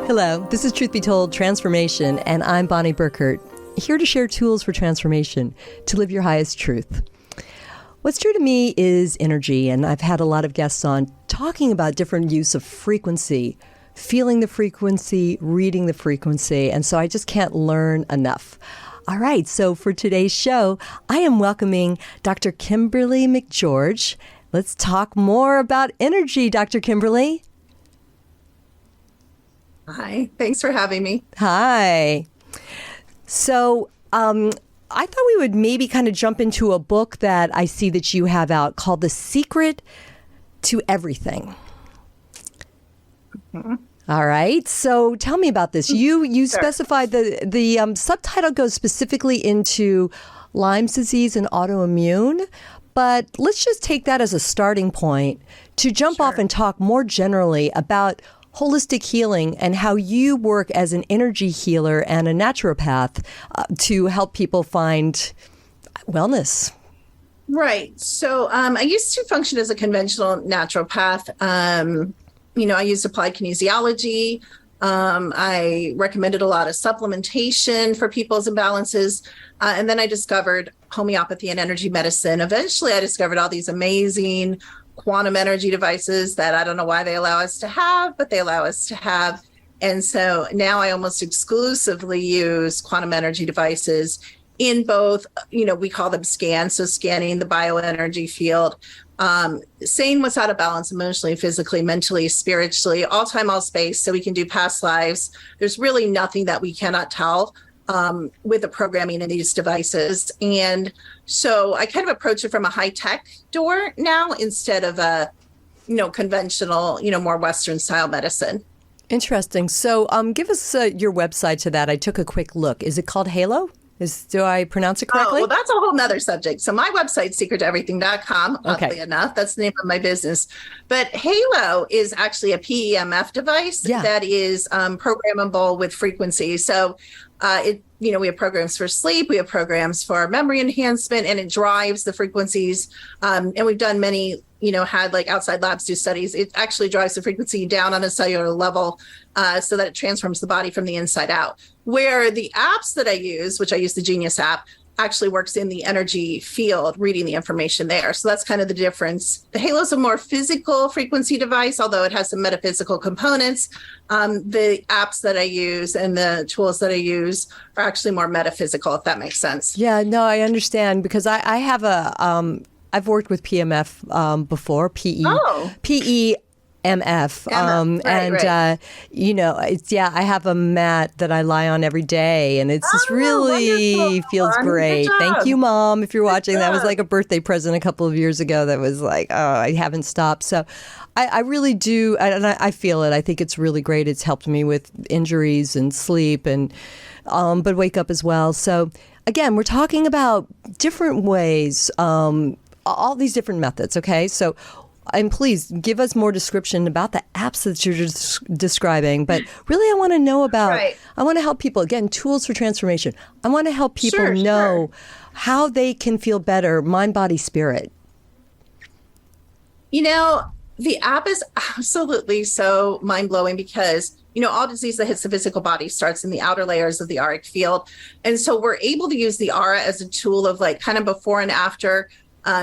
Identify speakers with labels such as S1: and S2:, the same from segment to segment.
S1: Hello, this is Truth Be Told Transformation, and I'm Bonnie Burkert, here to share tools for transformation to live your highest truth. What's true to me is energy, and I've had a lot of guests on talking about different use of frequency, feeling the frequency, reading the frequency, and so I just can't learn enough. All right, so for today's show, I am welcoming Dr. Kimberly McGeorge. Let's talk more about energy, Dr. Kimberly.
S2: Hi, thanks for having me.
S1: Hi. So I thought we would maybe kind of jump into a book that I see that you have out called The Secret to Everything. Mm-hmm. All right. So tell me about this. You
S2: Sure.
S1: specified the subtitle goes specifically into Lyme's disease and autoimmune, but let's just take that as a starting point to jump off and talk more generally about holistic healing and how you work as an energy healer and a naturopath to help people find wellness.
S2: Right. So I used to function as a conventional naturopath. I used applied kinesiology. I recommended a lot of supplementation for people's imbalances. And then I discovered homeopathy and energy medicine. Eventually, I discovered all these amazing quantum energy devices that I don't know why they allow us to have, but they allow us to have. And so now I almost exclusively use quantum energy devices in both, we call them scans, so scanning the bioenergy field, saying what's out of balance emotionally, physically, mentally, spiritually, all time, all space, so we can do past lives. There's really nothing that we cannot tell with the programming in these devices. And so I kind of approach it from a high-tech door now instead of a, conventional, more Western style medicine.
S1: Interesting. So give us your website to that. I took a quick look. Is it called Halo? Do I pronounce it correctly?
S2: Oh, well, that's a whole nother subject. So my website's secrettoeverything.com, oddly enough. That's the name of my business. But Halo is actually a PEMF device that is programmable with frequency. So we have programs for sleep, we have programs for memory enhancement, and it drives the frequencies. And we've done many, had like outside labs do studies. It actually drives the frequency down on a cellular level so that it transforms the body from the inside out. Where the apps that I use, which I use the Genius app, actually works in the energy field, reading the information there. So that's kind of the difference. The Halo is a more physical frequency device, although it has some metaphysical components. The apps that I use and the tools that I use are actually more metaphysical, if that makes sense.
S1: Yeah, no, I understand because I have I've worked with PMF before, PEMF. I have a mat that I lie on every day, and it's just really
S2: wonderful.
S1: feels great. Thank you, Mom, if you're watching. That was
S2: job.
S1: like a birthday present a couple of years ago that was like, oh, I haven't stopped. So I really do, and I feel it. I think it's really great. It's helped me with injuries and sleep, and but wake up as well. So again, we're talking about different ways, all these different methods, okay? So, and please give us more description about the apps that you're describing. But really, I want to know about, I want to help people, again, tools for transformation. I want to help people know how they can feel better, mind, body, spirit.
S2: The app is absolutely so mind-blowing because, all disease that hits the physical body starts in the outer layers of the auric field. And so we're able to use the aura as a tool of like kind of before and after,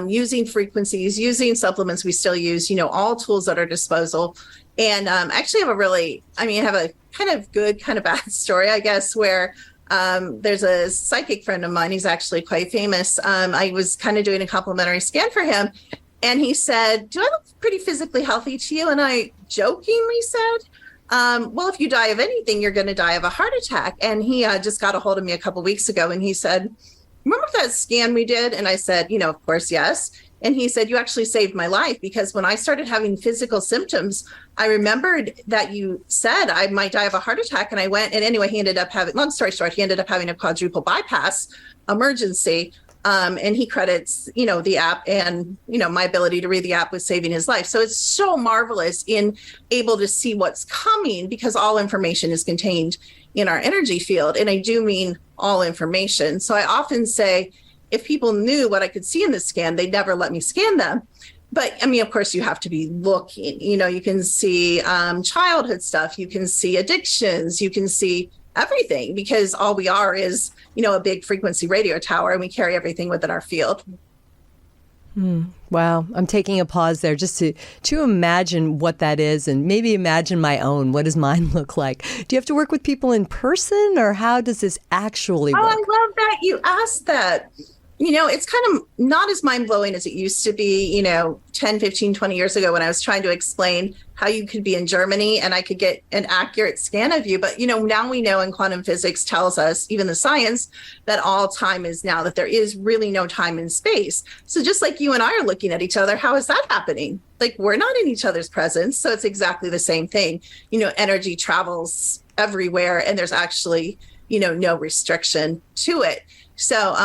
S2: using frequencies, using supplements we still use, all tools at our disposal. And actually have a kind of good, kind of bad story, I guess, where there's a psychic friend of mine. He's actually quite famous. I was kind of doing a complimentary scan for him. And he said, do I look pretty physically healthy to you? And I jokingly said, well, if you die of anything, you're going to die of a heart attack. And he just got a hold of me a couple of weeks ago. And he said, remember that scan we did? And I said, of course, yes. And he said, you actually saved my life because when I started having physical symptoms, I remembered that you said I might die of a heart attack. And I went, and anyway, he ended up having, long story short, he ended up having a quadruple bypass emergency. And he credits, the app and, my ability to read the app with saving his life. So it's so marvelous in able to see what's coming because all information is contained in our energy field. And I do mean all information. So I often say, if people knew what I could see in the scan, they'd never let me scan them. But I mean, of course, you have to be looking. You can see childhood stuff, you can see addictions, you can see everything, because all we are is, a big frequency radio tower, and we carry everything within our field.
S1: Wow. I'm taking a pause there just to imagine what that is, and maybe imagine my own. What does mine look like? Do you have to work with people in person, or how does this actually work?
S2: Oh, I love that you asked that. It's kind of not as mind-blowing as it used to be, 10, 15, 20 years ago, when I was trying to explain how you could be in Germany and I could get an accurate scan of you. But, now we know, and quantum physics tells us, even the science, that all time is now, that there is really no time and space. So just like you and I are looking at each other, how is that happening? Like, we're not in each other's presence. So it's exactly the same thing. Energy travels everywhere, and there's actually, no restriction to it. So,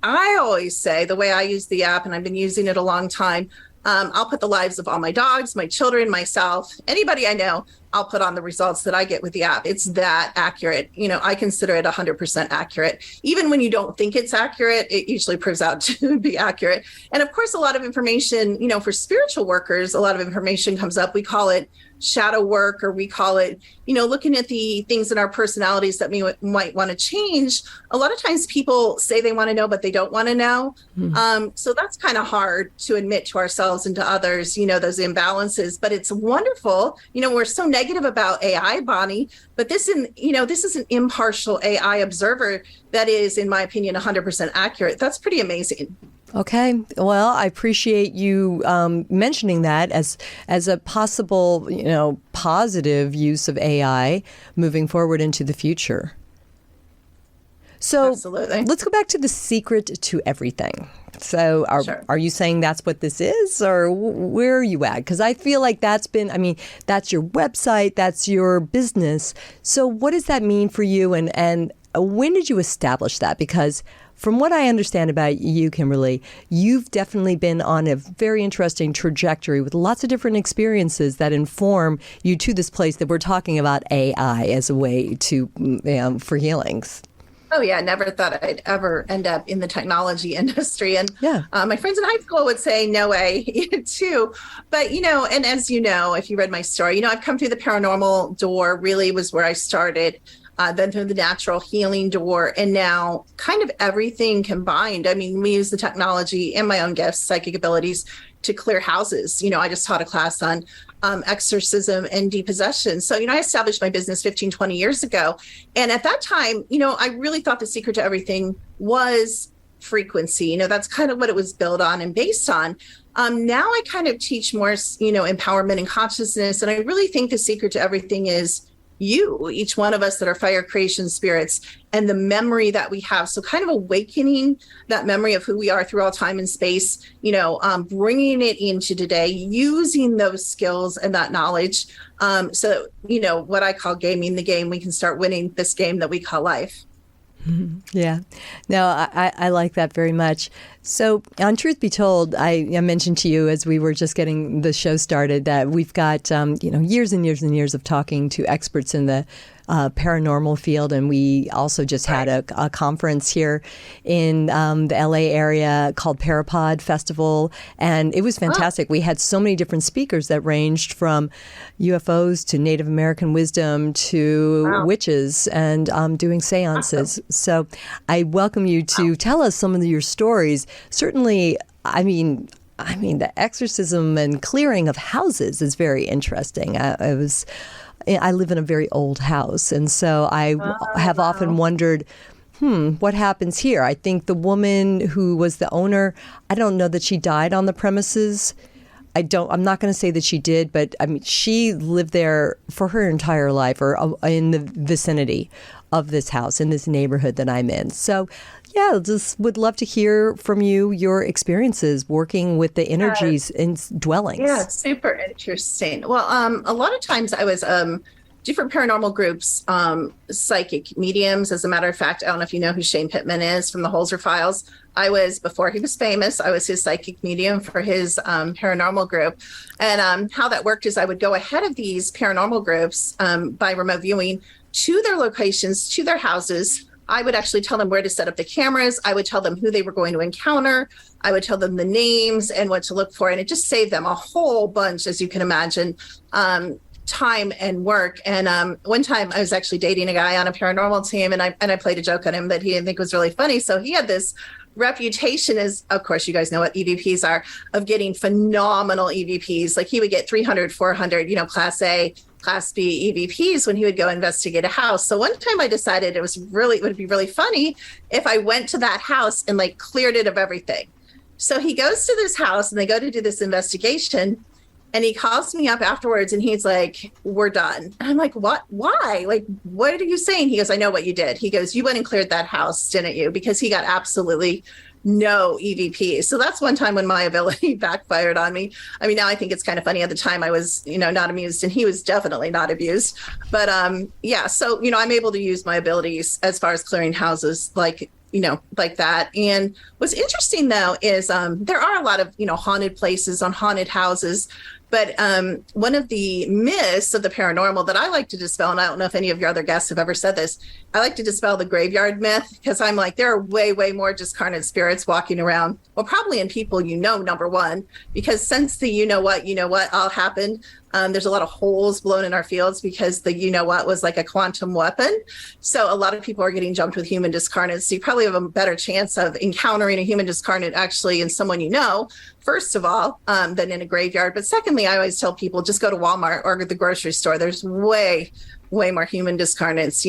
S2: I always say, the way I use the app, and I've been using it a long time, I'll put the lives of all my dogs, my children, myself, anybody I know, I'll put on the results that I get with the app. It's that accurate. I consider it 100% accurate. Even when you don't think it's accurate, it usually proves out to be accurate. And of course, a lot of information, for spiritual workers, a lot of information comes up. We call it shadow work, or we call it, looking at the things in our personalities that we might want to change. A lot of times people say they want to know, but they don't want to know. So that's kind of hard to admit to ourselves and to others, those imbalances. But it's wonderful. We're so negative about AI, Bonnie, but this is an impartial AI observer that is, in my opinion, 100% accurate. That's pretty amazing.
S1: Okay. Well, I appreciate you mentioning that as a possible, positive use of AI moving forward into the future. So
S2: Absolutely.
S1: Let's go back to the secret to everything. So are you saying that's what this is, or where are you at? Because I feel like that's your website, that's your business. So what does that mean for you, and when did you establish that? Because from what I understand about you, Kimberly, you've definitely been on a very interesting trajectory with lots of different experiences that inform you to this place that we're talking about AI as a way to for healings.
S2: Oh, yeah. I never thought I'd ever end up in the technology industry. And my friends in high school would say, no way, too. But, and as you know, if you read my story, I've come through the paranormal door, really was where I started. Then through the natural healing door, and now kind of everything combined. I mean, we use the technology and my own gifts, psychic abilities, to clear houses. I just taught a class on exorcism and depossession. So, I established my business 15, 20 years ago. And at that time, I really thought the secret to everything was frequency. That's kind of what it was built on and based on. Now I kind of teach more, empowerment and consciousness. And I really think the secret to everything is each one of us that are fire creation spirits, and the memory that we have. So kind of awakening that memory of who we are through all time and space, bringing it into today, using those skills and that knowledge. So, what I call gaming the game, we can start winning this game that we call life.
S1: Yeah. No, I like that very much. So on Truth Be Told, I mentioned to you as we were just getting the show started that we've got, years and years and years of talking to experts in the paranormal field. And we also just had a conference here in the LA area called Parapod Festival. And it was fantastic. We had so many different speakers that ranged from UFOs to Native American wisdom to witches and doing seances. Awesome. So I welcome you to tell us some of your stories. Certainly, I mean, the exorcism and clearing of houses is very interesting. I live in a very old house, and so I have often wondered, what happens here? I think the woman who was the owner, I don't know that she died on the premises. I'm not going to say that she did, but she lived there for her entire life, or in the vicinity of this house, in this neighborhood that I'm in. So, yeah, just would love to hear from you, your experiences working with the energies in dwellings.
S2: Yeah, it's super interesting. Well, a lot of times I was different paranormal groups, psychic mediums. As a matter of fact, I don't know if you know who Shane Pittman is from the Holzer Files. Before he was famous, I was his psychic medium for his paranormal group. And how that worked is I would go ahead of these paranormal groups by remote viewing to their locations, to their houses. I would actually tell them where to set up the cameras. I would tell them who they were going to encounter. I would tell them the names and what to look for. And it just saved them a whole bunch, as you can imagine, time and work. And one time I was actually dating a guy on a paranormal team, and I played a joke on him that he didn't think was really funny. So he had this reputation, as of course you guys know what EVPs are, of getting phenomenal EVPs. Like he would get 300, 400, class A, class B EVPs when he would go investigate a house. So one time I decided it would be really funny if I went to that house and like cleared it of everything. So he goes to this house and they go to do this investigation, and he calls me up afterwards and he's like, "We're done." And I'm like, "What? Why? Like, what are you saying?" He goes, "I know what you did." He goes, "You went and cleared that house, didn't you?" Because he got absolutely no EVP. So that's one time when my ability backfired on me. I mean, now I think it's kind of funny. At the time I was, not amused, and he was definitely not abused. But yeah, so, I'm able to use my abilities as far as clearing houses, like that. And what's interesting though is there are a lot of, haunted places on haunted houses. But one of the myths of the paranormal that I like to dispel, and I don't know if any of your other guests have ever said this, I like to dispel the graveyard myth, because I'm like, there are way, way more discarnate spirits walking around. Well, probably in people, number one, because since the you know what all happened, there's a lot of holes blown in our fields because the what was like a quantum weapon. So a lot of people are getting jumped with human discarnates. So you probably have a better chance of encountering a human discarnate actually in someone first of all, than in a graveyard. But secondly, I always tell people just go to Walmart or the grocery store. There's way more human discarnates,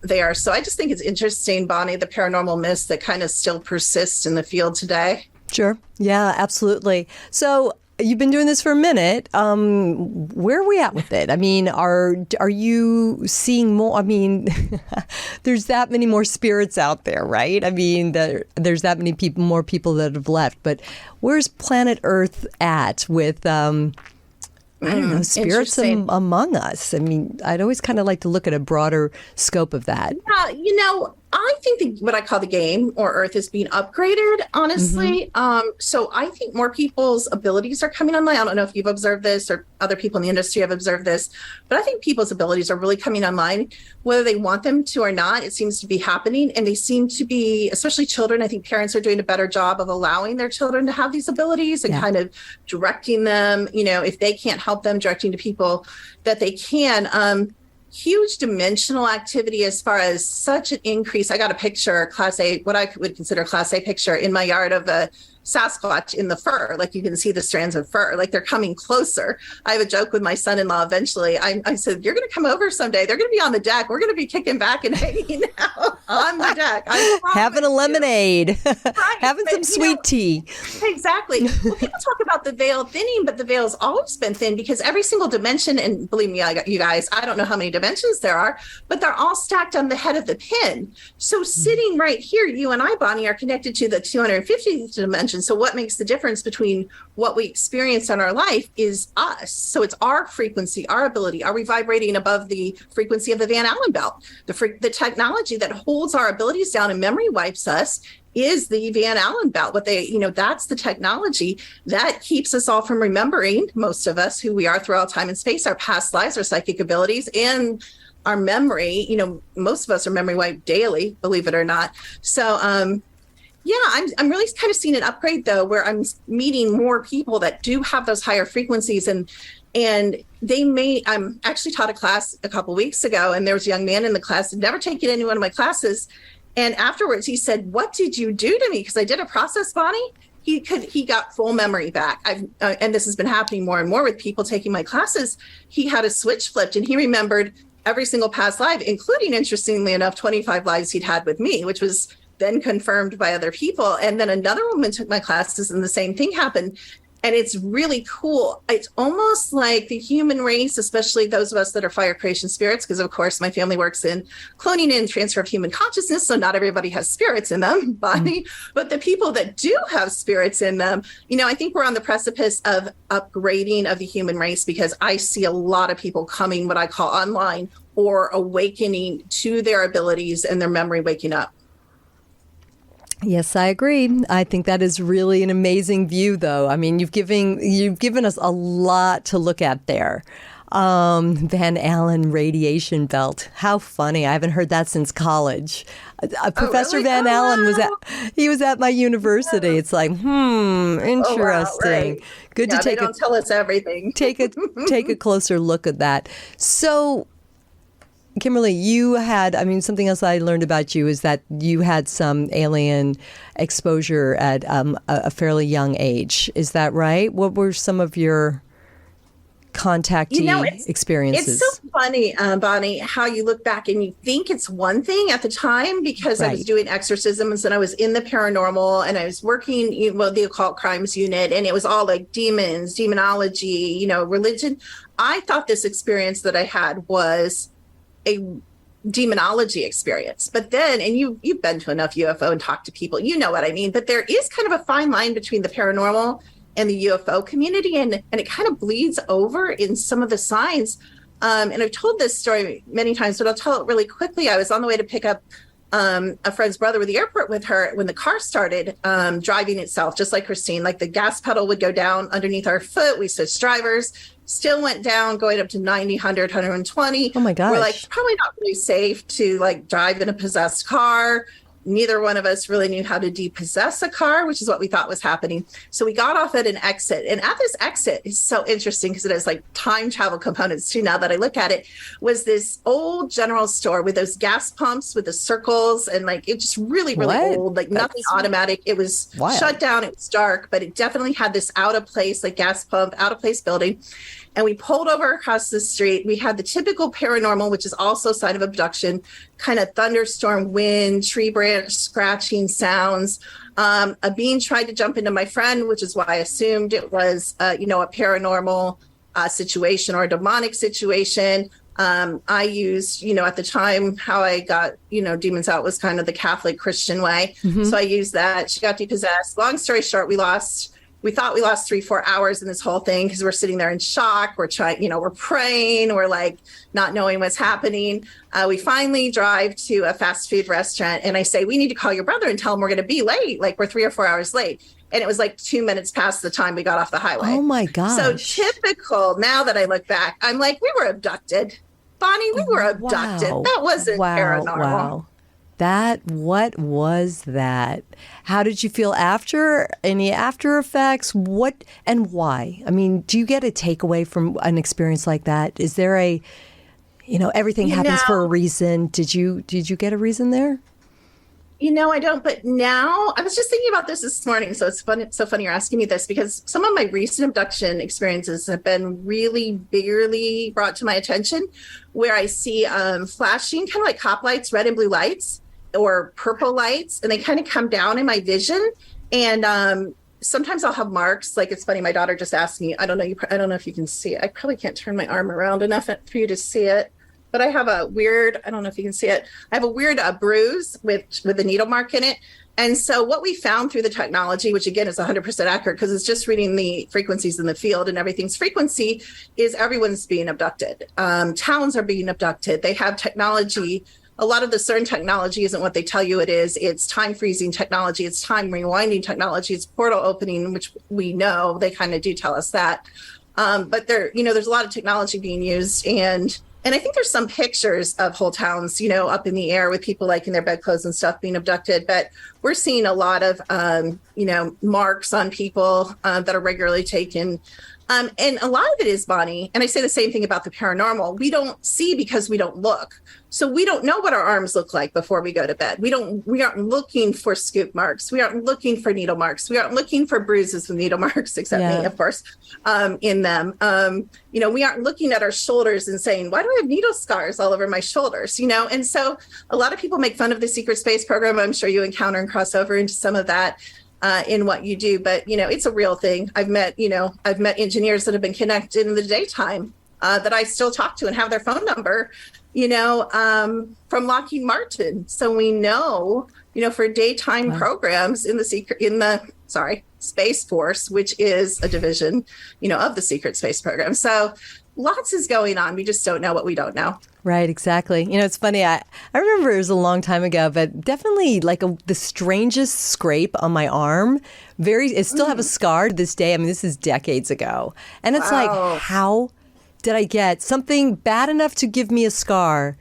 S2: there. So I just think it's interesting, Bonnie, the paranormal myths that kind of still persist in the field today.
S1: Sure. Yeah, absolutely. So you've been doing this for a minute. Where are we at with it? I mean, are you seeing more? I mean, there's that many more spirits out there, right? I mean, there's that many more people that have left. But where's planet Earth at with, I don't know, spirits among us? I mean, I'd always kind of like to look at a broader scope of that. I think what I call the game or Earth is being upgraded, honestly. Mm-hmm. So I think more people's abilities are coming online. I don't know if you've observed this or other people in the industry have observed this, but I think people's abilities are really coming online, whether they want them to or not. It seems to be happening, and they seem to be, especially children. I think parents are doing a better job of allowing their children to have these abilities and kind of directing them, if they can't help them, directing to people that they can. Huge dimensional activity as far as such an increase. I got a picture, class A, what I would consider class A picture in my yard of a Sasquatch in the fur. Like you can see the strands of fur, like they're coming closer. I have a joke with my son-in-law eventually. I said, "You're going to come over someday. They're going to be on the deck. We're going to be kicking back and hanging out on the deck. Having a lemonade, right, having some sweet tea."
S2: Exactly. Well, people talk about the veil thinning, but the veil's always been thin because every single dimension, and believe me, you guys, I don't know how many dimensions there are, but they're all stacked on the head of the pin. So sitting right here, you and I, Bonnie, are connected to the 250th dimension. So what makes the difference between what we experience in our life is us. So it's our frequency, our ability. Are we vibrating above the frequency of the Van Allen belt? The technology that holds our abilities down and memory wipes us is the Van Allen belt. That's the technology that keeps us all from remembering, most of us, who we are throughout time and space, our past lives, our psychic abilities, and our memory. Most of us are memory wiped daily, believe it or not. So, yeah, I'm really kind of seeing an upgrade though, where I'm meeting more people that do have those higher frequencies, and I'm actually taught a class a couple of weeks ago, and there was a young man in the class who'd never taken any one of my classes. And afterwards he said, "What did you do to me?" Because I did a process, Bonnie. He got full memory back. And this has been happening more and more with people taking my classes. He had a switch flipped and he remembered every single past life, including, interestingly enough, 25 lives he'd had with me, which was then confirmed by other people. And then another woman took my classes and the same thing happened. And it's really cool. It's almost like the human race, especially those of us that are fire creation spirits, because of course my family works in cloning and transfer of human consciousness. So not everybody has spirits in them, Bonnie, but the people that do have spirits in them, I think we're on the precipice of upgrading of the human race, because I see a lot of people coming, what I call online, or awakening to their abilities and their memory waking up.
S1: Yes, I agree. I think that is really an amazing view, though. I mean, you've given us a lot to look at there. Van Allen radiation belt. How funny. I haven't heard that since college. Professor
S2: really?
S1: Van
S2: Oh,
S1: Allen
S2: wow.
S1: was at my university. It's like,
S2: Oh, wow,
S1: interesting.
S2: right.
S1: Good to
S2: Yeah, they
S1: take a
S2: don't tell us everything.
S1: take a closer look at that. So, Kimberly, you had, something else I learned about you is that you had some alien exposure at a fairly young age. Is that right? What were some of your contactee experiences?
S2: It's so funny, Bonnie, how you look back and you think it's one thing at the time because I was
S1: Right.
S2: doing exorcisms and I was in the paranormal and I was working, the occult crimes unit, and it was all like demons, demonology, religion. I thought this experience that I had was a demonology experience. But then, and you've been to enough UFO and talked to people, you know what I mean, but there is kind of a fine line between the paranormal and the UFO community, and it kind of bleeds over in some of the signs. And I've told this story many times, but I'll tell it really quickly. I was on the way to pick up a friend's brother with the airport with her when the car started driving itself, just like Christine, like the gas pedal would go down underneath our foot. We switched drivers, still went down, going up to 90, 100, 120.
S1: Oh my gosh.
S2: We're like, probably not really safe to like drive in a possessed car. Neither one of us really knew how to depossess a car, which is what we thought was happening. So we got off at an exit. And at this exit is so interesting because it has like time travel components too, now that I look at it, was this old general store with those gas pumps with the circles. And like, it just really, really
S1: What?
S2: old, like nothing automatic. It was
S1: Wild.
S2: shut down. It was dark, but it definitely had this out of place, like gas pump, out of place building. And we pulled over across the street. We had the typical paranormal, which is also a sign of abduction, kind of thunderstorm, wind, tree branch scratching sounds. A being tried to jump into my friend, which is why I assumed it was, a paranormal situation or a demonic situation. I used, at the time, how I got, demons out was kind of the Catholic Christian way.
S1: Mm-hmm.
S2: So I used that. She got depossessed. Long story short, we thought we lost 3-4 hours in this whole thing because we're sitting there in shock. We're trying, we're praying. We're like not knowing what's happening. We finally drive to a fast food restaurant and I say, we need to call your brother and tell him we're going to be late. Like we're 3 or 4 hours late. And it was like 2 minutes past the time we got off the highway.
S1: Oh my gosh.
S2: So typical. Now that I look back, I'm like, we were abducted. Bonnie, we were abducted.
S1: Wow.
S2: That wasn't paranormal.
S1: Wow. What was that? How did you feel after? Any after effects? What and why? Do you get a takeaway from an experience like that? Is there everything happens for a reason? Did you get a reason there?
S2: I don't, but now I was just thinking about this morning. So it's fun. It's so funny you're asking me this because some of my recent abduction experiences have been really barely brought to my attention where I see flashing kind of like cop lights, red and blue lights or purple lights, and they kind of come down in my vision. And sometimes I'll have marks. Like it's funny. My daughter just asked me, I don't know if you can see it. I probably can't turn my arm around enough for you to see it. But I have a weird, I don't know if you can see it. I have a weird bruise with a needle mark in it. And so what we found through the technology, which again is 100% accurate because it's just reading the frequencies in the field and everything's frequency, is everyone's being abducted. Towns are being abducted. They have technology. A lot of the CERN technology isn't what they tell you it is. It's time freezing technology. It's time rewinding technology. It's portal opening, which we know they kind of do tell us that. But there's a lot of technology being used. And I think there's some pictures of whole towns, up in the air with people like in their bedclothes and stuff being abducted. But we're seeing a lot of, marks on people that are regularly taken. And a lot of it is, Bonnie, and I say the same thing about the paranormal. We don't see because we don't look. So we don't know what our arms look like before we go to bed. We aren't looking for scoop marks. We aren't looking for needle marks. We aren't looking for bruises with needle marks, except me, of course, in them. We aren't looking at our shoulders and saying, why do I have needle scars all over my shoulders? And so a lot of people make fun of the secret space program. I'm sure you encounter and cross over into some of that in what you do, but it's a real thing. I've met engineers that have been connected in the daytime that I still talk to and have their phone number, from Lockheed Martin. So we know, for daytime programs in the Space Force, which is a division, of the secret space program. So lots is going on. We just don't know what we don't know.
S1: Right, exactly. It's funny. I remember it was a long time ago, but definitely like the strangest scrape on my arm. I still have a scar to this day. This is decades ago. And it's like, how did I get? Something bad enough to give me a scar,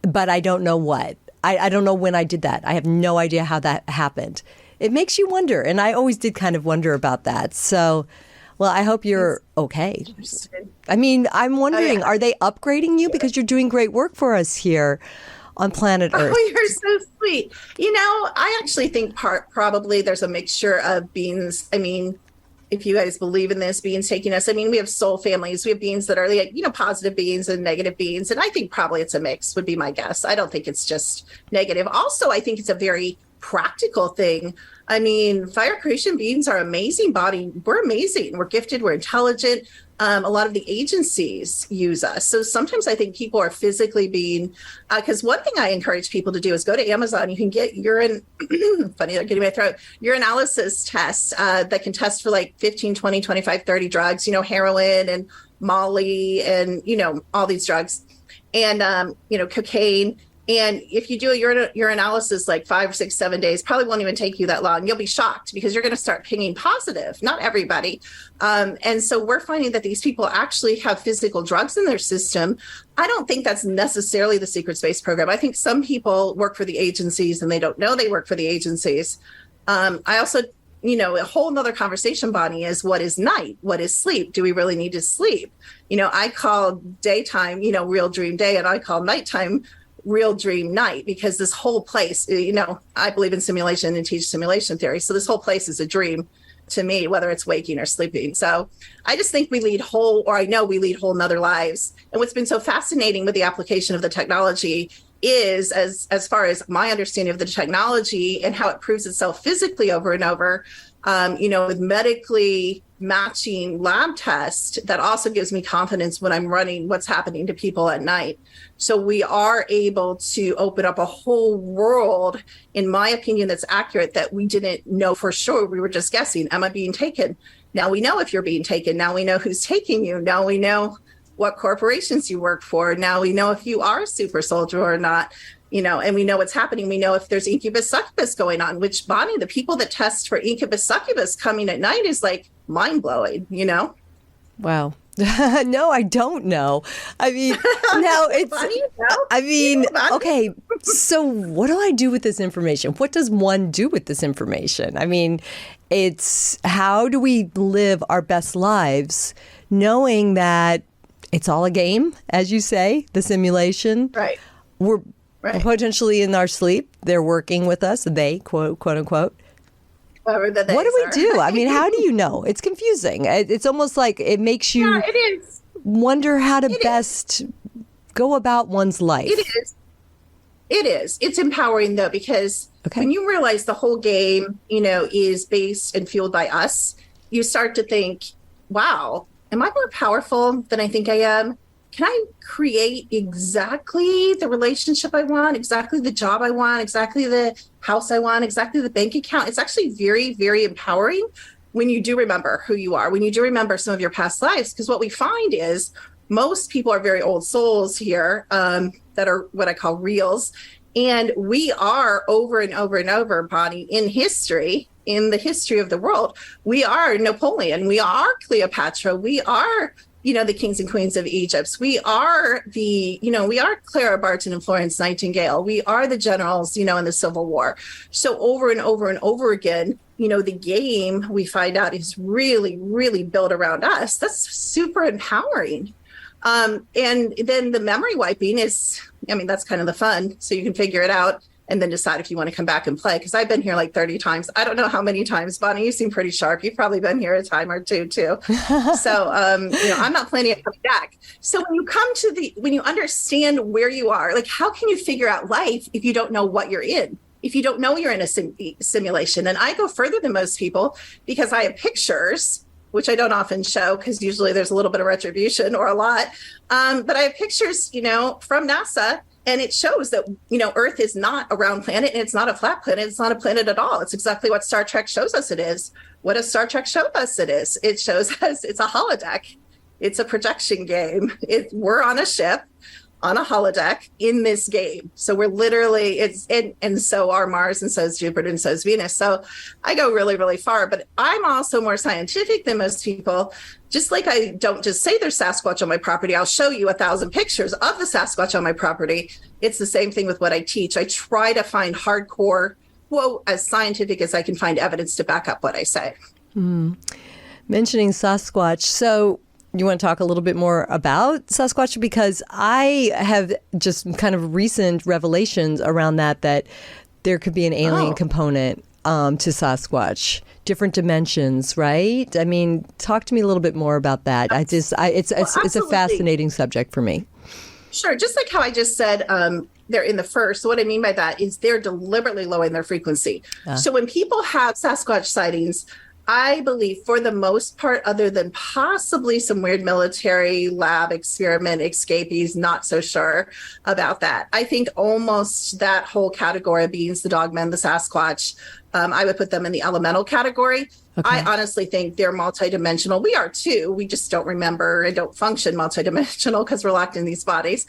S1: but I don't know what. I don't know when I did that. I have no idea how that happened. It makes you wonder, and I always did kind of wonder about that. So, well, I hope you're okay. I mean, I'm wondering, are they upgrading you? Because you're doing great work for us here on planet Earth.
S2: Oh, you're so sweet. I actually think probably there's a mixture of beings. I mean, if you guys believe in this, beings taking us, I mean, we have soul families. We have beings that are like, positive beings and negative beings. And I think probably it's a mix would be my guess. I don't think it's just negative. Also, I think it's a very practical thing. I mean, fire creation beings are amazing body. We're amazing. We're gifted. We're intelligent. A lot of the agencies use us. So sometimes I think people are physically being, because one thing I encourage people to do is go to Amazon. You can get urine, funny, I'm getting my throat, urinalysis tests that can test for like 15, 20, 25, 30 drugs, heroin and Molly and, all these drugs and, cocaine. And if you do a urinalysis like 5, 6, 7 days, probably won't even take you that long. You'll be shocked because you're going to start pinging positive. Not everybody. And so we're finding that these people actually have physical drugs in their system. I don't think that's necessarily the secret space program. I think some people work for the agencies and they don't know they work for the agencies. I also, a whole nother conversation, Bonnie, is what is night? What is sleep? Do we really need to sleep? I call daytime, real dream day, and I call nighttime real dream night, because this whole place, I believe in simulation and teach simulation theory. So this whole place is a dream to me, whether it's waking or sleeping. So I just think I know we lead whole nother lives. And what's been so fascinating with the application of the technology is, as far as my understanding of the technology and how it proves itself physically over and over, with medically matching lab tests, that also gives me confidence when I'm running what's happening to people at night. So we are able to open up a whole world, in my opinion, that's accurate, that we didn't know for sure. We were just guessing. Am I being taken? Now we know if you're being taken. Now we know who's taking you. Now we know what corporations you work for. Now we know if you are a super soldier or not. And we know what's happening. We know if there's incubus succubus going on, which, Bonnie, the people that test for incubus succubus coming at night is like mind blowing,
S1: Wow. No, I don't know. I mean, now it's,
S2: Bonnie, no?
S1: I mean, okay. So what do I do with this information? What does one do with this information? I mean, it's how do we live our best lives knowing that it's all a game, as you say, the simulation.
S2: Right.
S1: We're potentially in our sleep. They're working with us. They, quote unquote. What do we do? I mean, how do you know? It's confusing. It's almost like it makes you wonder how to best go about one's life.
S2: It is. It's empowering, though, because when you realize the whole game, is based and fueled by us, you start to think, wow, am I more powerful than I think I am? Can I create exactly the relationship I want, exactly the job I want, exactly the house I want, exactly the bank account? It's actually very, very empowering when you do remember who you are, when you do remember some of your past lives. Because what we find is most people are very old souls here that are what I call reals. And we are over and over and over, Bonnie, in history, in the history of the world. We are Napoleon. We are Cleopatra. We are the kings and queens of Egypt. We are we are Clara Barton and Florence Nightingale. We are the generals, in the Civil War. So over and over and over again, the game we find out is really, really built around us. That's super empowering. And then the memory wiping is, that's kind of the fun. So you can figure it out and then decide if you want to come back and play. Because I've been here like 30 times. I don't know how many times. Bonnie, you seem pretty sharp. You've probably been here a time or two, too. So, I'm not planning on coming back. So when you understand where you are, like, how can you figure out life if you don't know what you're in? If you don't know you're in a simulation? And I go further than most people because I have pictures, which I don't often show because usually there's a little bit of retribution or a lot. But I have pictures, from NASA. And it shows that, Earth is not a round planet and it's not a flat planet. It's not a planet at all. It's exactly what Star Trek shows us it is. What does Star Trek show us it is? It shows us it's a holodeck. It's a projection game. We're on a ship. on a holodeck in this game. So we're literally, and so are Mars, and so is Jupiter, and so is Venus. So I go really, really far, but I'm also more scientific than most people. Just like I don't just say there's Sasquatch on my property, I'll show you 1,000 pictures of the Sasquatch on my property. It's the same thing with what I teach. I try to find hardcore, as scientific as I can find evidence to back up what I say.
S1: Mentioning Sasquatch, so you want to talk a little bit more about Sasquatch? Because I have just kind of recent revelations around that there could be an alien component to Sasquatch, different dimensions, right? I mean, talk to me a little bit more about that. It's a fascinating subject for me.
S2: Sure. Just like how I just said, they're in the first. So what I mean by that is they're deliberately lowering their frequency. So when people have Sasquatch sightings, I believe for the most part, other than possibly some weird military lab experiment escapees, not so sure about that. I think almost that whole category of beings, the dogmen, the Sasquatch, I would put them in the elemental category. Okay. I honestly think they're multidimensional. We are too. We just don't remember and don't function multidimensional because we're locked in these bodies,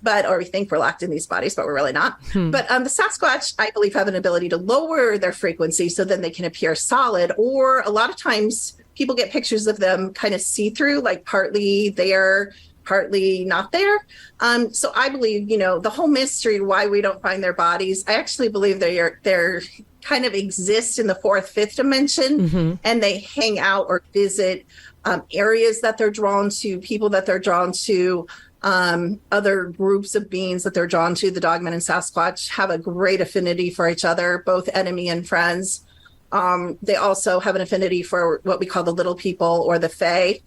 S2: or we think we're locked in these bodies, but we're really not. But the Sasquatch, I believe, have an ability to lower their frequency so then they can appear solid. Or a lot of times people get pictures of them kind of see-through, like partly there, partly not there. So I believe, the whole mystery why we don't find their bodies, I actually believe they're kind of exist in the fourth, fifth dimension, and they hang out or visit areas that they're drawn to, people that they're drawn to, other groups of beings that they're drawn to. The dogmen and Sasquatch have a great affinity for each other, both enemy and friends. They also have an affinity for what we call the little people or the fae.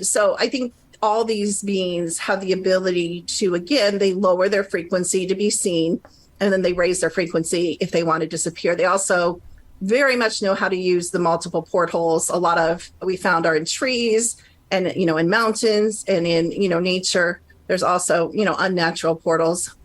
S2: So I think all these beings have the ability to, again, they lower their frequency to be seen, and then they raise their frequency if they want to disappear. They also very much know how to use the multiple portholes. A lot of we found are in trees and, in mountains and in, nature. There's also, unnatural portals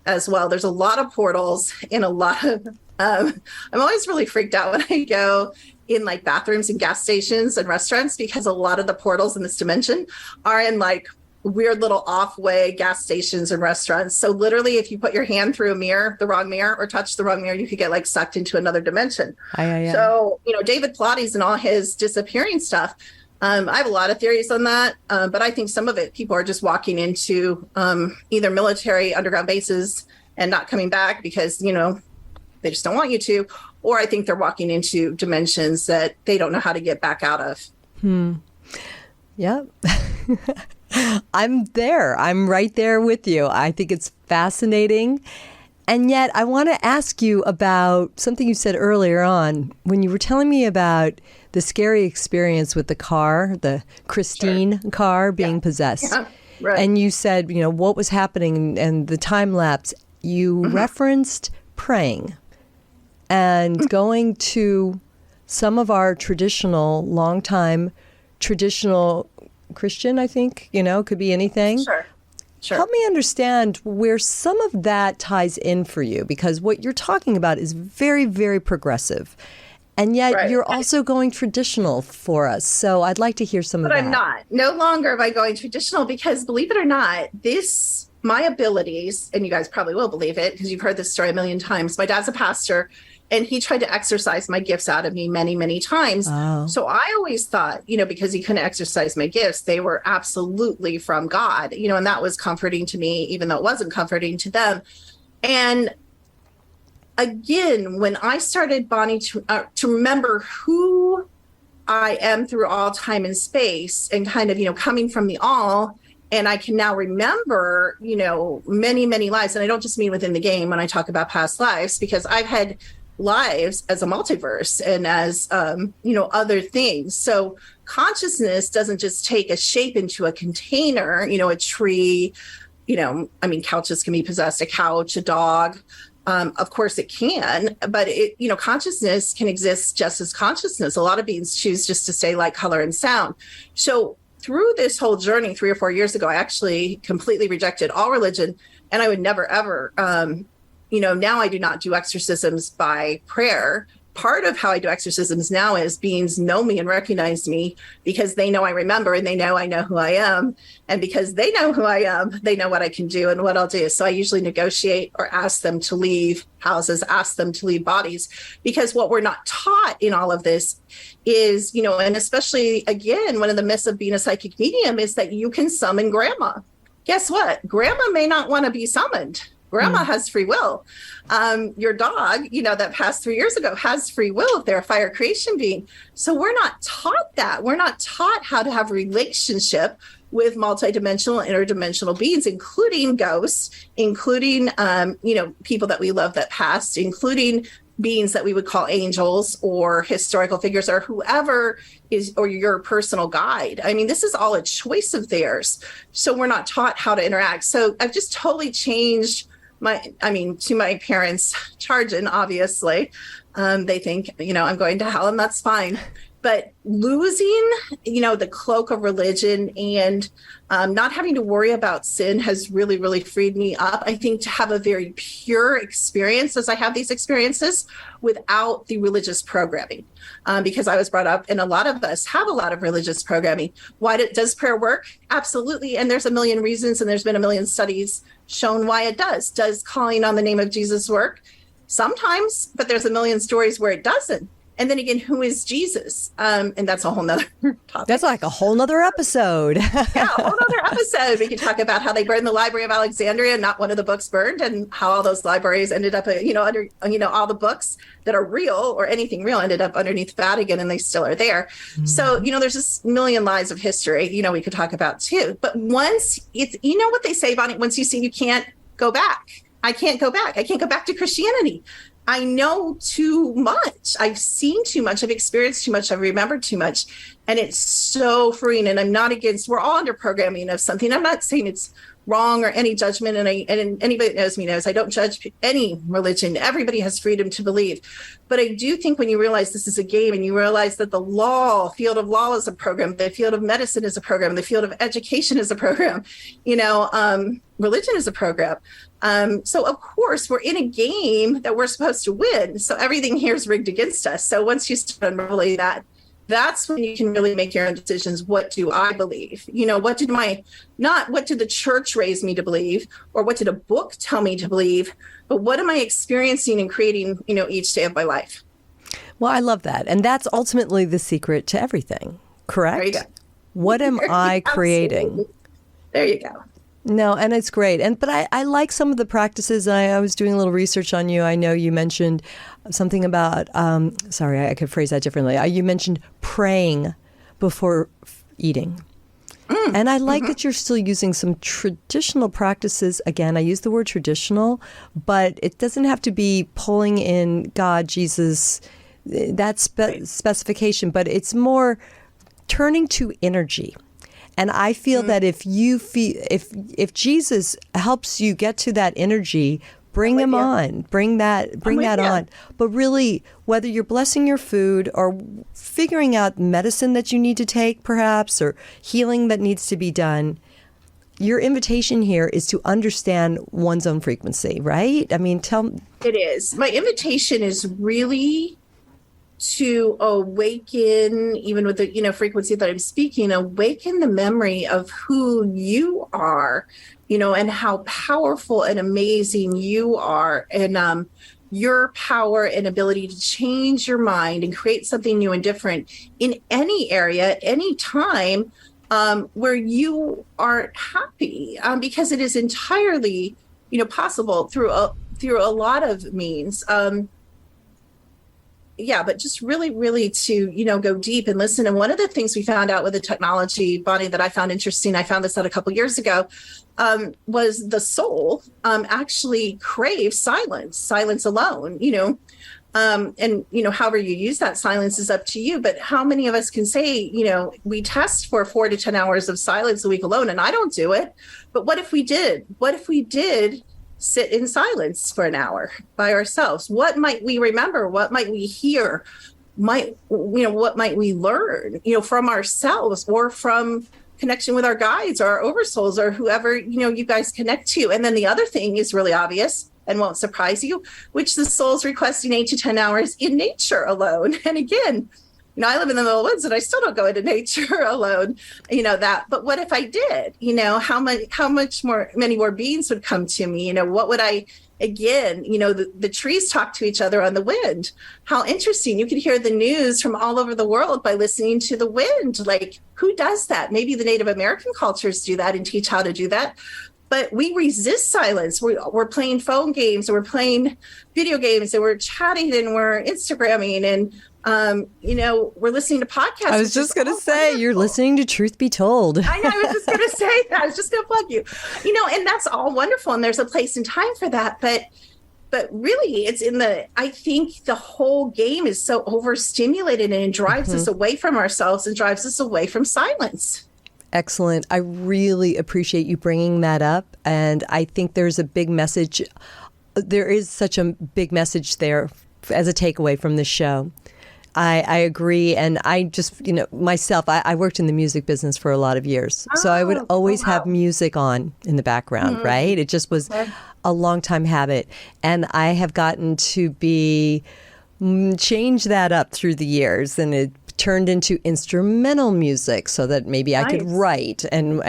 S2: as well. There's a lot of portals in a lot of, I'm always really freaked out when I go in like bathrooms and gas stations and restaurants, because a lot of the portals in this dimension are in like weird little off-way gas stations and restaurants. So literally, if you put your hand through a mirror, the wrong mirror, or touch the wrong mirror, you could get like sucked into another dimension. So, David Pilates and all his disappearing stuff, I have a lot of theories on that. But I think some of it, people are just walking into either military underground bases and not coming back because, they just don't want you to, or I think they're walking into dimensions that they don't know how to get back out of.
S1: Yep. I'm there. I'm right there with you. I think it's fascinating. And yet I want to ask you about something you said earlier on when you were telling me about the scary experience with the car, the Christine car being possessed. Yeah, right. And you said, what was happening and the time lapse. You referenced praying and going to some of our longtime traditional Christian, I think, could be anything.
S2: Sure.
S1: Help me understand where some of that ties in for you, because what you're talking about is very, very progressive. And yet you're also going traditional for us. So I'd like to hear some of that.
S2: But I'm not. No longer am I going traditional because, believe it or not, my abilities, and you guys probably will believe it because you've heard this story a million times. My dad's a pastor, and he tried to exercise my gifts out of me many, many times. Oh. So I always thought, because he couldn't exercise my gifts, they were absolutely from God, and that was comforting to me, even though it wasn't comforting to them. And again, when I started, Bonnie, to remember who I am through all time and space and kind of, coming from the all, and I can now remember, many, many lives. And I don't just mean within the game when I talk about past lives, because I've had lives as a multiverse and as, other things. So consciousness doesn't just take a shape into a container, a tree, couches can be possessed, a couch, a dog. Of course it can, but consciousness can exist just as consciousness. A lot of beings choose just to stay like color and sound. So through this whole journey 3 or 4 years ago, I actually completely rejected all religion, and I would never, ever, now I do not do exorcisms by prayer. part of how I do exorcisms now is beings know me and recognize me because they know I remember, and they know I know who I am. And because they know who I am, they know what I can do and what I'll do. So I usually negotiate or ask them to leave houses, ask them to leave bodies, because what we're not taught in all of this is, and especially, again, one of the myths of being a psychic medium is that you can summon grandma. Guess what? Grandma may not want to be summoned. Grandma has free will. Your dog, that passed 3 years ago has free will if they're a fire creation being. So we're not taught that. We're not taught how to have a relationship with multidimensional, interdimensional beings, including ghosts, including, people that we love that passed, including beings that we would call angels or historical figures or whoever is, or your personal guide. I mean, this is all a choice of theirs. So we're not taught how to interact. So I've just totally changed to my parents' charging, obviously. They think, I'm going to hell, and that's fine. But losing, the cloak of religion and not having to worry about sin has really, really freed me up, I think, to have a very pure experience as I have these experiences without the religious programming. Because I was brought up, and a lot of us have a lot of religious programming. Does prayer work? Absolutely. And there's a million reasons, and there's been a million studies shown why it does. Does calling on the name of Jesus work? Sometimes, but there's a million stories where it doesn't. And then again, who is Jesus? And that's a whole nother topic. That's
S1: like a whole nother episode.
S2: Yeah, a whole nother episode. We could talk about how they burned the Library of Alexandria, not one of the books burned, and how all those libraries ended up, under, all the books that are real or anything real ended up underneath Vatican, and they still are there. Mm-hmm. So, there's this million lies of history, we could talk about too. But once it's, what they say, Bonnie, once you see, you can't go back. I can't go back. I can't go back to Christianity. I know too much. I've seen too much. I've experienced too much. I've remembered too much. And it's so freeing. And I'm not against, we're all under programming of something. I'm not saying it's wrong or any judgment. And anybody that knows me knows I don't judge any religion. Everybody has freedom to believe. But I do think when you realize this is a game, and you realize that the field of law is a program, the field of medicine is a program, the field of education is a program, religion is a program. So of course we're in a game that we're supposed to win. So everything here is rigged against us. So once you start unraveling that, that's when you can really make your own decisions. What do I believe? What did the church raise me to believe, or what did a book tell me to believe, but what am I experiencing and creating, each day of my life?
S1: Well, I love that. And that's ultimately the secret to everything, correct?
S2: There you go.
S1: What am I creating?
S2: Absolutely. There you go.
S1: No, and it's great. But I like some of the practices. I was doing a little research on you. I know you mentioned something about, I could phrase that differently. You mentioned praying before eating. And I like that you're still using some traditional practices. Again, I use the word traditional, but it doesn't have to be pulling in God, Jesus, that specification, but it's more turning to energy. And I feel that if Jesus helps you get to that energy, bring him on, bring that on. But really, whether you're blessing your food or figuring out medicine that you need to take, perhaps, or healing that needs to be done, your invitation here is to understand one's own frequency, right? I mean,
S2: It is. My invitation is really to awaken, even with the frequency that I'm speaking, awaken the memory of who you are, and how powerful and amazing you are, and your power and ability to change your mind and create something new and different in any area, any time, where you are happy, because it is entirely, possible through a lot of means. But just really, really to, go deep and listen. And one of the things we found out with the technology, Bonnie, that I found interesting, I found this out a couple years ago, was the soul actually craves silence alone, and, however you use that silence is up to you. But how many of us can say, we test for 4 to 10 hours of silence a week alone, and I don't do it. But what if we did? What if we did sit in silence for an hour by ourselves? What might we remember? What might we hear? What might we learn, from ourselves or from connection with our guides or our oversouls or whoever, you guys connect to? And then the other thing is really obvious. and won't surprise you, which the soul's requesting 8 to 10 hours in nature alone. And again, I live in the middle of the woods and I still don't go into nature alone, that. But what if I did? How many more beings would come to me? What would I, again, the trees talk to each other on the wind. How interesting. You could hear the news from all over the world by listening to the wind. Like, who does that? Maybe the Native American cultures do that and teach how to do that. But we resist silence. We're playing phone games, and we're playing video games, and we're chatting, and we're Instagramming, and we're listening to podcasts.
S1: I was just going to say, you're listening to Truth Be Told.
S2: I know. I was just going to say that. I was just going to plug you. And that's all wonderful, and there's a place and time for that. But really, it's I think the whole game is so overstimulated, and it drives us away from ourselves and drives us away from silence.
S1: Excellent. I really appreciate you bringing that up. And I think there's a big message. There is such a big message there as a takeaway from this show. I agree. And I just, myself, I worked in the music business for a lot of years. So I would always have music on in the background, right? It just was a long time habit. And I have gotten to change that up through the years. And it turned into instrumental music so that maybe I could write. And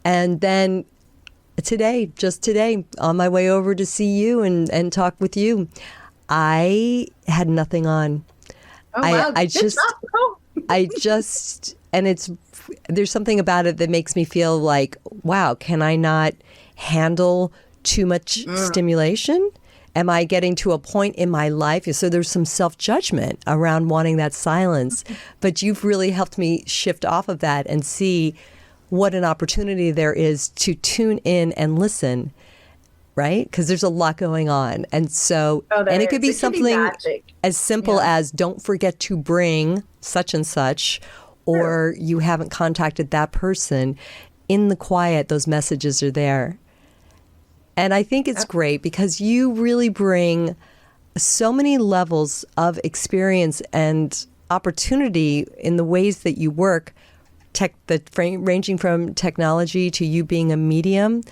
S1: then just today, on my way over to see you and talk with you, I had nothing on.
S2: Oh, wow.
S1: There's something about it that makes me feel like, wow, can I not handle too much stimulation? Am I getting to a point in my life? So there's some self-judgment around wanting that silence. But you've really helped me shift off of that and see what an opportunity there is to tune in and listen, right? Because there's a lot going on. And so, and it could be something as simple as don't forget to bring such and such, or you haven't contacted that person. In the quiet, those messages are there. And I think it's great because you really bring so many levels of experience and opportunity in the ways that you work, ranging from technology to you being a medium.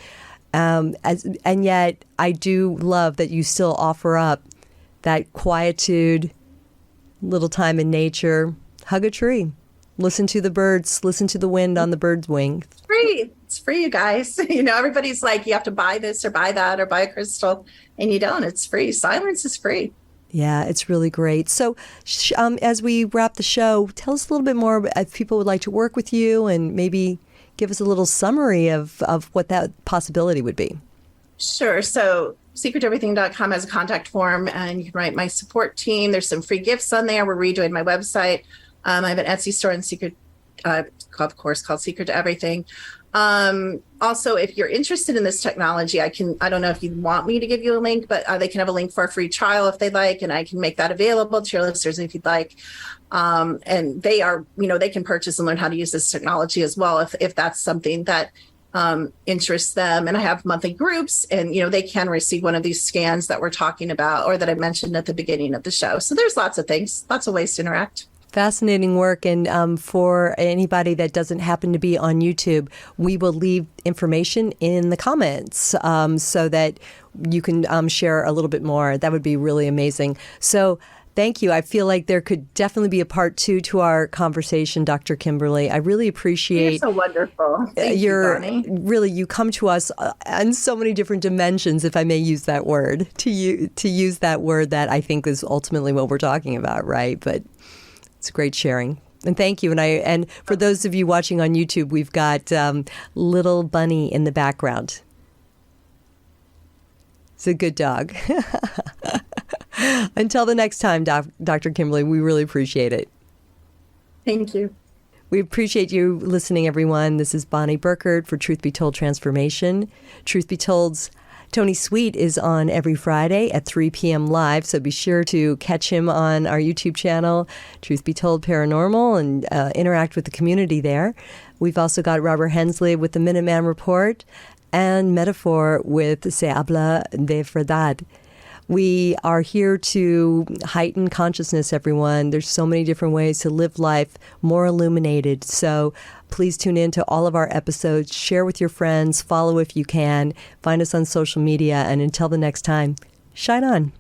S1: And yet I do love that you still offer up that quietude, little time in nature, hug a tree, listen to the birds, listen to the wind on the bird's wing.
S2: It's free, you guys. Everybody's like, you have to buy this or buy that or buy a crystal, and you don't. It's free. Silence is free.
S1: Yeah, it's really great. So as we wrap the show, tell us a little bit more if people would like to work with you and maybe give us a little summary of what that possibility would be.
S2: Sure. So secreteverything.com has a contact form, and you can write my support team. There's some free gifts on there. We're redoing my website. I have an Etsy store in called Secret to Everything. Also, if you're interested in this technology, I don't know if you want me to give you a link, but they can have a link for a free trial if they'd like, and I can make that available to your listeners if you'd like. And they are, they can purchase and learn how to use this technology as well if that's something that interests them. And I have monthly groups, and they can receive one of these scans that we're talking about or that I mentioned at the beginning of the show. So there's lots of things, lots of ways to interact.
S1: Fascinating work. And for anybody that doesn't happen to be on YouTube, we will leave information in the comments so that you can share a little bit more. That would be really amazing. So thank you. I feel like there could definitely be a part 2 to our conversation, Dr. Kimberly. I really appreciate.
S2: You're so wonderful. Thank you, Bonnie.
S1: Really, you come to us in so many different dimensions, if I may use that word, to use that word that I think is ultimately what we're talking about, right? But it's great sharing. And thank you. And for those of you watching on YouTube, we've got little Bunny in the background. It's a good dog. Until the next time, Dr. Kimberly, we really appreciate it.
S2: Thank you.
S1: We appreciate you listening, everyone. This is Bonnie Burkert for Truth Be Told Transformation. Truth Be Told's Tony Sweet is on every Friday at 3 p.m. live, so be sure to catch him on our YouTube channel, Truth Be Told Paranormal, and interact with the community there. We've also got Robert Hensley with the Minuteman Report and Metaphor with Se Habla de Verdad. We are here to heighten consciousness, everyone. There's so many different ways to live life more illuminated. So please tune in to all of our episodes. Share with your friends. Follow if you can. Find us on social media. And until the next time, shine on.